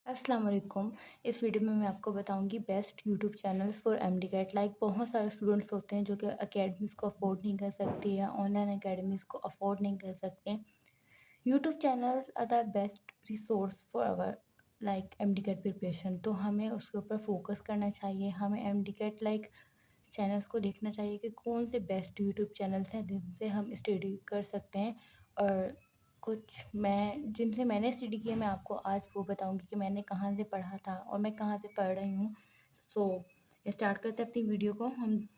अस्सलाम वालेकुम। इस वीडियो में मैं आपको बताऊंगी best YouTube channels for MDCAT. बहुत सारे स्टूडेंट्स होते हैं जो कि अकेडमीज़ को अफोर्ड नहीं कर सकते या ऑनलाइन अकेडमीज़ को अफोर्ड नहीं कर सकते। YouTube channels are the best resource for our MDCAT preparation. तो हमें उसके ऊपर फोकस करना चाहिए। हमें एमडीकैट चैनल्स को देखना चाहिए कि कौन से बेस्ट यूट्यूब चैनल्स हैं जिनसे हम स्टडी कर सकते हैं। और कुछ मैं जिनसे मैंने स्टडी किया, मैं आपको आज वो बताऊंगी कि मैंने कहाँ से पढ़ा था और मैं कहाँ से पढ़ रही हूँ। सो स्टार्ट करते हैं अपनी वीडियो को हम।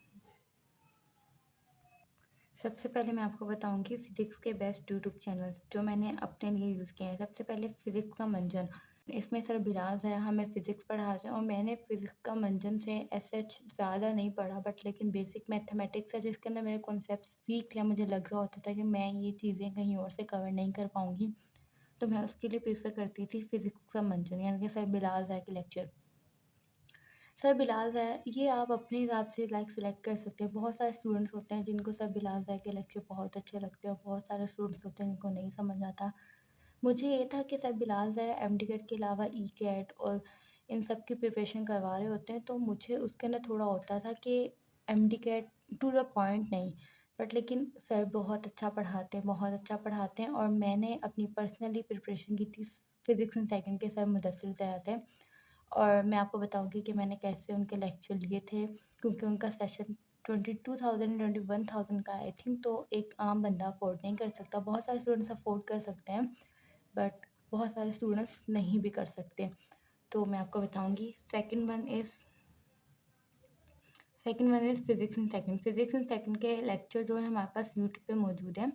सबसे पहले मैं आपको बताऊंगी फिज़िक्स के बेस्ट यूट्यूब चैनल्स जो मैंने अपने लिए यूज़ किए हैं। सबसे पहले फ़िज़िक्स का मंजन। इसमें सर बिलाल है, हमें फ़िज़िक्स पढ़ाते हैं और मैंने फ़िज़िक्स का मंजन से सच ज़्यादा नहीं पढ़ा, बट लेकिन बेसिक मैथमेटिक्स है जिसके अंदर मेरे कॉन्सेप्ट्स वीक थे। मुझे लग रहा होता था कि मैं ये चीज़ें कहीं और से कवर नहीं कर पाऊँगी, तो मैं उसके लिए प्रेफर करती थी फ़िज़िक्स का मंजन, यानी कि सर बिलाल के लेक्चर। सर बिलाल ये आप अपने हिसाब से सिलेक्ट कर सकते हैं। बहुत सारे स्टूडेंट्स होते हैं जिनको सर बिलाल के लेक्चर बहुत अच्छे लगते हैं और बहुत सारे स्टूडेंट्स होते हैं जिनको नहीं समझ आता। मुझे ये था कि सर बिलाल एमडीकैट के अलावा ई कैट और इन सब की प्रिपरेशन करवा रहे होते हैं, तो मुझे उसके अंदर थोड़ा होता था कि एमडीकैट टू द पॉइंट नहीं, बट लेकिन सर बहुत अच्छा पढ़ाते हैं, बहुत अच्छा पढ़ाते हैं। और मैंने अपनी पर्सनली प्रिपरेशन की थी फिज़िक्स एंड सेकंड के सर मुदस्सिर ज़या थे। और मैं आपको बताऊंगी कि मैंने कैसे उनके लेक्चर लिए थे, क्योंकि उनका सेशन 22,000 21,000 का आई थिंक, तो एक आम बंदा अफोर्ड नहीं कर सकता। बहुत सारे स्टूडेंट्स अफोर्ड कर सकते हैं, बट बहुत सारे स्टूडेंट्स नहीं भी कर सकते। तो मैं आपको बताऊंगी। Second one is physics and second के लेक्चर जो है हमारे पास यूट्यूब पे मौजूद है।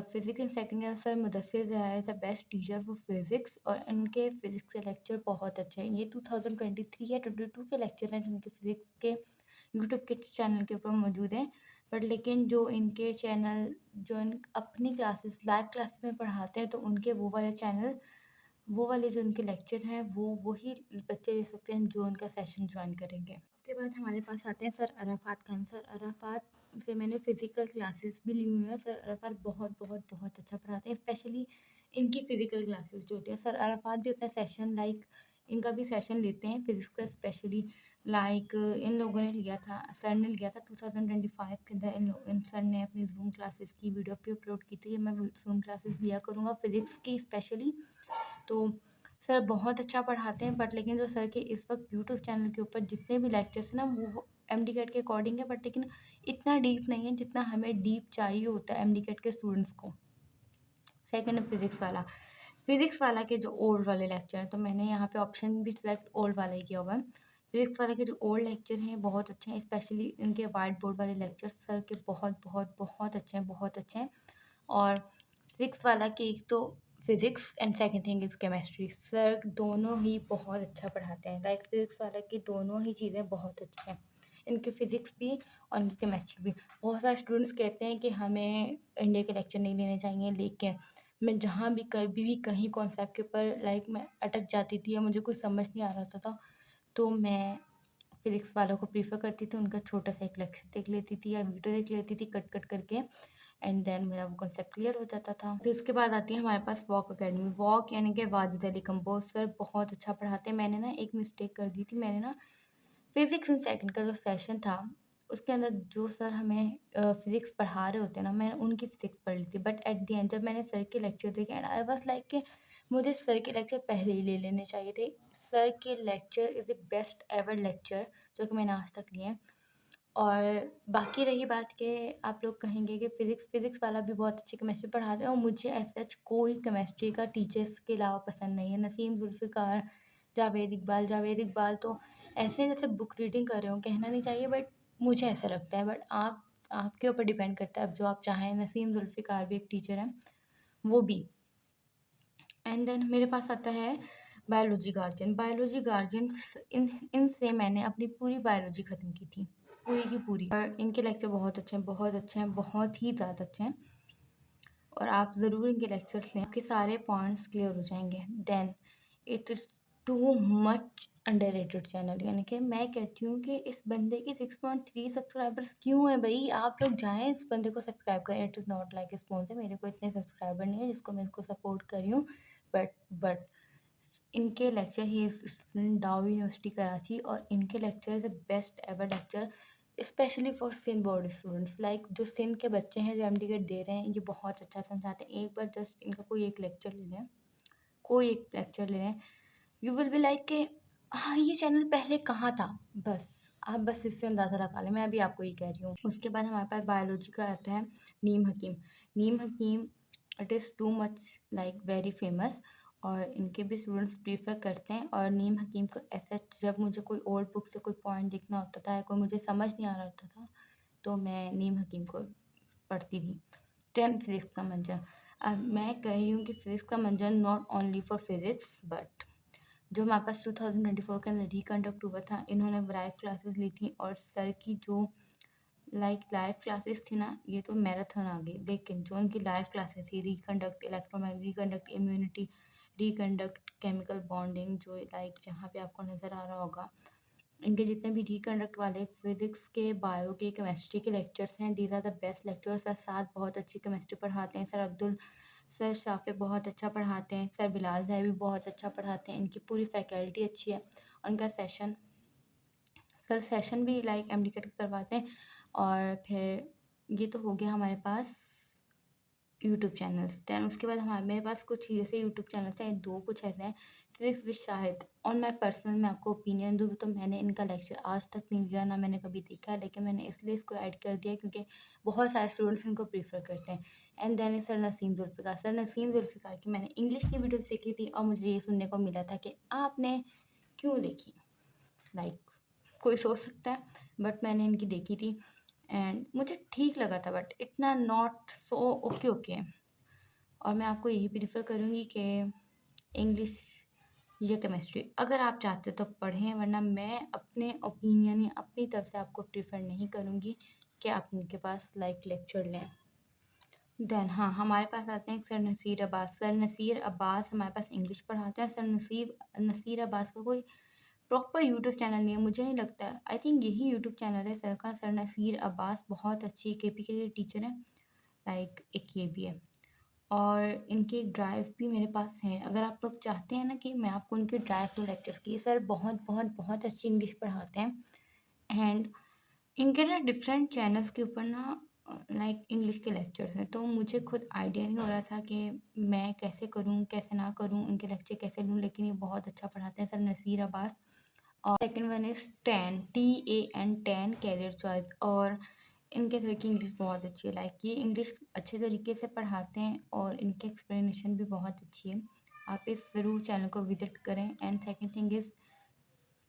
फिज़िक्स एंड सेकंड के sir Mudassir Zia is the best teacher for physics और इनके फ़िज़िक्स के लेक्चर बहुत अच्छे हैं। ये 2023 या 22 के लेक्चर हैं जिनके फ़िज़िक्स के यूट्यूब के चैनल के ऊपर मौजूद हैं। बट लेकिन जो इनके चैनल जो इन अपनी क्लासेस लाइव क्लासेस में पढ़ाते हैं, तो उनके वो वाले जो उनके लेक्चर हैं वो वही बच्चे ले सकते हैं जो उनका सेशन ज्वाइन करेंगे। उसके बाद हमारे पास आते हैं sir Arafat Khan. Sir Arafat से मैंने फ़िज़िकल क्लासेस भी ली हुई हैं। सर अराफात बहुत बहुत बहुत अच्छा पढ़ाते हैं, स्पेशली इनकी फ़िज़िकल क्लासेस जो होती है। सर अराफात भी अपना सेशन इनका भी सेशन लेते हैं फ़िज़िक्स का, स्पेशली इन लोगों ने लिया था, सर ने लिया था 2025 के अंदर। इन सर ने अपनी ज़ूम क्लासेस की वीडियो भी अपलोड की थी। मैं ज़ूम क्लासेस लिया करूँगा फ़िज़िक्स की स्पेशली। तो सर बहुत अच्छा पढ़ाते हैं, बट लेकिन जो सर के इस वक्त यूट्यूब चैनल के ऊपर जितने भी लेक्चर्स हैं ना, वो एमडीकैट के अकॉर्डिंग है, बट लेकिन इतना डीप नहीं है जितना हमें डीप चाहिए होता है एमडीकैट के स्टूडेंट्स को। सेकंड है फिज़िक्स वाला के जो ओल्ड वाले लेक्चर हैं, तो मैंने यहाँ पे ऑप्शन भी सिलेक्ट ओल्ड वाला ही किया हुआ है। फिज़िक्स वाला के जो ओल्ड लेक्चर हैं बहुत अच्छे हैं, स्पेशली इनके वाइट बोर्ड वाले लेक्चर सर के बहुत बहुत बहुत अच्छे हैं, बहुत अच्छे हैं। और फिज़िक्स वाला की एक तो physics and second thing is chemistry. Sir दोनों ही बहुत अच्छा पढ़ाते हैं। फिज़िक्स वाला की दोनों ही चीज़ें बहुत अच्छी हैं, इनकी फ़िज़िक्स भी और इनकी केमिस्ट्री भी। बहुत सारे स्टूडेंट्स कहते हैं कि हमें इंडिया के लेक्चर नहीं लेने चाहिए, लेकिन मैं जहाँ भी कभी भी कहीं कॉन्सेप्ट के ऊपर मैं अटक जाती थी या मुझे कुछ समझ नहीं आ रहा होता था, तो मैं फिज़िक्स वालों को प्रेफ़र करती थी। उनका छोटा सा एक लेक्चर देख लेती थी या वीडियो देख लेती थी कट कट करके, एंड देन मेरा वो कॉन्सेप्ट क्लियर हो जाता था। फिर उसके बाद आती है हमारे पास वॉक अकेडमी। वॉक यानी कि वाजिद अली कंबोज सर बहुत अच्छा पढ़ाते हैं। मैंने ना एक मिस्टेक कर दी थी। मैंने ना फिज़िक्स इन सेकंड का जो सेशन था, उसके अंदर जो सर हमें फिज़िक्स पढ़ा रहे होते हैं ना, मैंने उनकी फ़िज़िक्स पढ़ ली थी। बट एट द एंड जब मैंने सर के लेक्चर देखे, एंड आई वाज़ लाइक कि मुझे सर के लेक्चर पहले ही ले लेने चाहिए थे। सर के lecture is the best ever lecture जो कि मैंने आज तक लिए हैं। और बाकी रही बात कि आप लोग कहेंगे कि फ़िज़िक्स वाला भी बहुत अच्छी केमिस्ट्री पढ़ाते हैं, और मुझे एज़ सच कोई केमिस्ट्री का टीचर्स के अलावा पसंद नहीं है। नसीम ज़ुल्फ़िकार, जावेद इकबाल तो ऐसे जैसे बुक रीडिंग कर रहे हो, कहना नहीं चाहिए, बट मुझे ऐसा लगता है। बट आपके ऊपर डिपेंड करता है, अब जो आप चाहें। नसीम ज़ुल्फ़िकार भी एक टीचर हैं, वो भी। एंड देन मेरे पास आता है बायोलॉजी गार्जियंस। इनसे मैंने अपनी पूरी बायोलॉजी ख़त्म की थी, पूरी की पूरी। और इनके लेक्चर बहुत अच्छे हैं, बहुत अच्छे हैं, बहुत ही ज़्यादा अच्छे हैं, और आप ज़रूर इनके लेक्चर्स लें, आपके सारे पॉइंट्स क्लियर हो जाएंगे। Then it is too much underrated channel, यानी कि मैं कहती हूँ कि इस बंदे के 6.3 सब्सक्राइबर्स क्यों हैं भाई? आप लोग जाएँ इस बंदे को सब्सक्राइब करें। It is not like sponsor, मेरे को इतने सब्सक्राइबर नहीं है जिसको मैं इसको सपोर्ट कर रही हूँ, बट इनके लेक्चर ही is student Dow university Karachi, और इनके lecture is the best ever lecture specially for Sindh board students. Like जो सिंध के बच्चे हैं जो एमडी दे रहे हैं, ये बहुत अच्छा समझाते हैं। एक बार जस्ट इनका कोई एक लेक्चर ले लें, कोई एक लेक्चर ले लें, यू विल बी लाइक कि हाँ, ये चैनल पहले कहाँ था। बस आप बस इससे अंदाज़ा लगा लें, मैं अभी आपको ये कह रही हूँ। उसके बाद हमारे पास बायोलॉजी का आता है नीम हकीम। नीम हकीम it is too much like very famous, और इनके भी स्टूडेंट्स प्रीफर करते हैं। और नीम हकीम को ऐसा, जब मुझे कोई ओल्ड बुक से कोई पॉइंट देखना होता था या कोई मुझे समझ नहीं आ रहा होता था, तो मैं नीम हकीम को पढ़ती थी। 10 फिजिक्स का मंजर। अब मैं कह रही हूँ कि फिजिक्स का मंजर not only for physics, but जो हमारे पास 2024 के अंदर रिकंडक्ट हुआ था, इन्होंने लाइव क्लासेस ली थी, और सर की जो लाइव क्लासेस थी ना, ये तो मैराथन आ गई। लेकिन जो उनकी लाइव क्लासेस थी, reconduct electromagnetic, reconduct immunity, reconduct chemical bonding, जो लाइक जहाँ पे आपको नज़र आ रहा होगा, इनके जितने भी रिकंडक्ट वाले फिजिक्स के, बायो के, केमिस्ट्री के लेक्चर्स हैं, these are the best lectures. Sir साथ बहुत अच्छी केमिस्ट्री पढ़ाते हैं। सर शाफे बहुत अच्छा पढ़ाते हैं। सर बिलाल भाई भी बहुत अच्छा पढ़ाते हैं। इनकी पूरी फैकल्टी अच्छी है। उनका सेशन भी लाइक एम डी करवाते हैं। और फिर ये तो हो गया हमारे पास यूट्यूब चैनल्स। दैन उसके बाद मेरे पास कुछ जैसे यूट्यूब चैनल्स हैं, दो कुछ ऐसे हैं, फिजिक्स विद शाहिद। और मैं आपको ओपिनियन दूँ तो मैंने इनका लेक्चर आज तक नहीं लिया, ना मैंने कभी देखा है, लेकिन मैंने इसलिए इसको ऐड कर दिया क्योंकि बहुत सारे स्टूडेंट्स इनको प्रीफर करते हैं। And then sir Naseem Zulfiqar. Sir Naseem Zulfiqar की मैंने इंग्लिश की वीडियोज़ देखी थी, और मुझे ये सुनने को मिला था कि आपने क्यों देखी। लाइक कोई सोच सकता है, बट मैंने इनकी देखी थी एंड मुझे ठीक लगा था, बट इतना नॉट सो ओके ओके। और मैं आपको यही प्रीफर करूँगी कि इंग्लिश या केमिस्ट्री अगर आप चाहते हो तो पढ़ें, वरना मैं अपने ओपिनियन या अपनी तरफ से आपको प्रीफर नहीं करूँगी कि आप उनके पास लाइक लेक्चर लें। देन हाँ, हमारे पास आते हैं सर नसीर अब्बास। सर नसीर अब्बास हमारे पास इंग्लिश पढ़ाते हैं। सर नसीर अब्बास का कोई प्रॉपर यूट्यूब चैनल नहीं है, मुझे नहीं लगता। आई थिंक यही यूट्यूब चैनल है सर का। सर नसीर अब्बास बहुत अच्छी केपी के टीचर हैं, लाइक एक ये भी है। और इनके ड्राइव भी मेरे पास हैं। अगर आप लोग चाहते हैं ना कि मैं आपको उनके ड्राइव टू लेक्चर्स की, सर बहुत बहुत बहुत अच्छी इंग्लिश पढ़ाते हैं। एंड इनके ना डिफरेंट चैनल्स के ऊपर ना लाइक इंग्लिश के लेक्चर्स हैं, तो मुझे खुद आइडिया नहीं हो रहा था कि मैं कैसे करूं कैसे ना करूं, उनके लेक्चर कैसे लूं, लेकिन ये बहुत अच्छा पढ़ाते हैं सर नसीर अब्बास। और second one is ten, TAN, 10 career choice. और इनके सर की इंग्लिश बहुत अच्छी है। लाइक ये इंग्लिश अच्छे तरीके से पढ़ाते हैं और इनकी एक्सप्लेनेशन भी बहुत अच्छी है। आप इस ज़रूर चैनल को विज़िट करें। And second thing is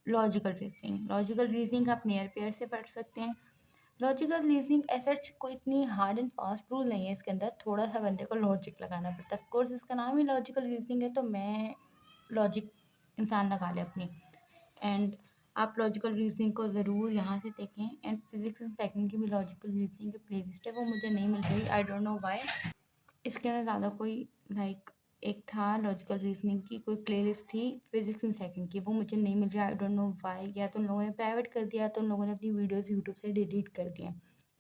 logical reasoning. Logical reasoning आप नियर पेयर से पढ़ सकते हैं। लॉजिकल रीजनिंग ऐसा कोई इतनी हार्ड एंड फास्ट रूल नहीं है इसके अंदर, थोड़ा सा बंदे को लॉजिक लगाना पड़ता है। ऑफ कोर्स इसका नाम ही लॉजिकल रीजनिंग है, तो मैं लॉजिक इंसान लगा ले अपनी। एंड आप लॉजिकल रीजनिंग को ज़रूर यहाँ से देखें। एंड फिजिक्स एंड सेकंड की भी लॉजिकल रीजनिंग की प्लेलिस्ट है, वो मुझे नहीं मिल रही, आई डोंट नो व्हाई। इसके अंदर ज़्यादा कोई लाइक एक था लॉजिकल रीजनिंग की कोई प्लेलिस्ट थी फिजिक्स एंड सेकंड की, वो मुझे नहीं मिल रही, आई डोंट नो व्हाई। या तो उन लोगों ने प्राइवेट कर दिया, तो उन लोगों ने अपनी वीडियोज़ यूट्यूब से डिलीट कर दिए।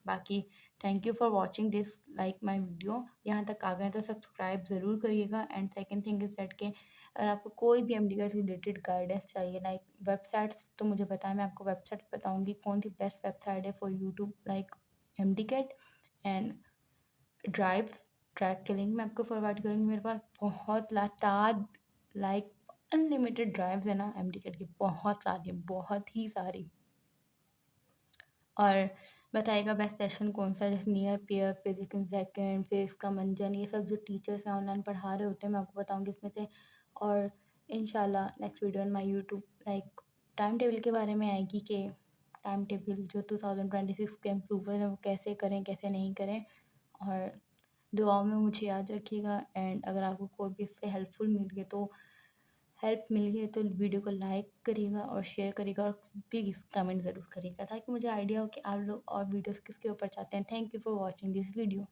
बाकी thank you for watching this like my video. यहाँ तक आ गए तो सब्सक्राइब ज़रूर करिएगा। And second thing is that के अगर आपको कोई भी एम डी से रिलेटेड गाइडेंस चाहिए, लाइक वेबसाइट्स, तो मुझे बताएं, मैं आपको वेबसाइट बताऊँगी कौन सी बेस्ट वेबसाइट है for YouTube like M D CAT. And drive के लिंक मैं आपको फॉरवर्ड करूँगी। मेरे पास बहुत लाताद लाइक अनलिमिटेड ड्राइव्स है ना एम डी कैट की, बहुत सारी, बहुत ही सारी। और बताइएगा बेस्ट सेशन कौन सा है, जैसे near pair, physics in second, physics का मंजन, ये सब जो टीचर्स हैं ऑनलाइन पढ़ा रहे होते हैं, मैं आपको बताऊंगी इसमें से। और इंशाल्लाह next video on my YouTube like time table के बारे में आएगी कि टाइम टेबल जो 2026 के इम्प्रूवल है वो कैसे करें कैसे नहीं करें। और दुआओं में मुझे याद रखिएगा। एंड अगर आपको कोई भी इससे हेल्प मिल गई तो वीडियो को लाइक करिएगा और शेयर करिएगा, और प्लीज़ कमेंट ज़रूर करिएगा ताकि मुझे आइडिया हो कि आप लोग और वीडियोस किसके ऊपर चाहते हैं। Thank you for watching this video.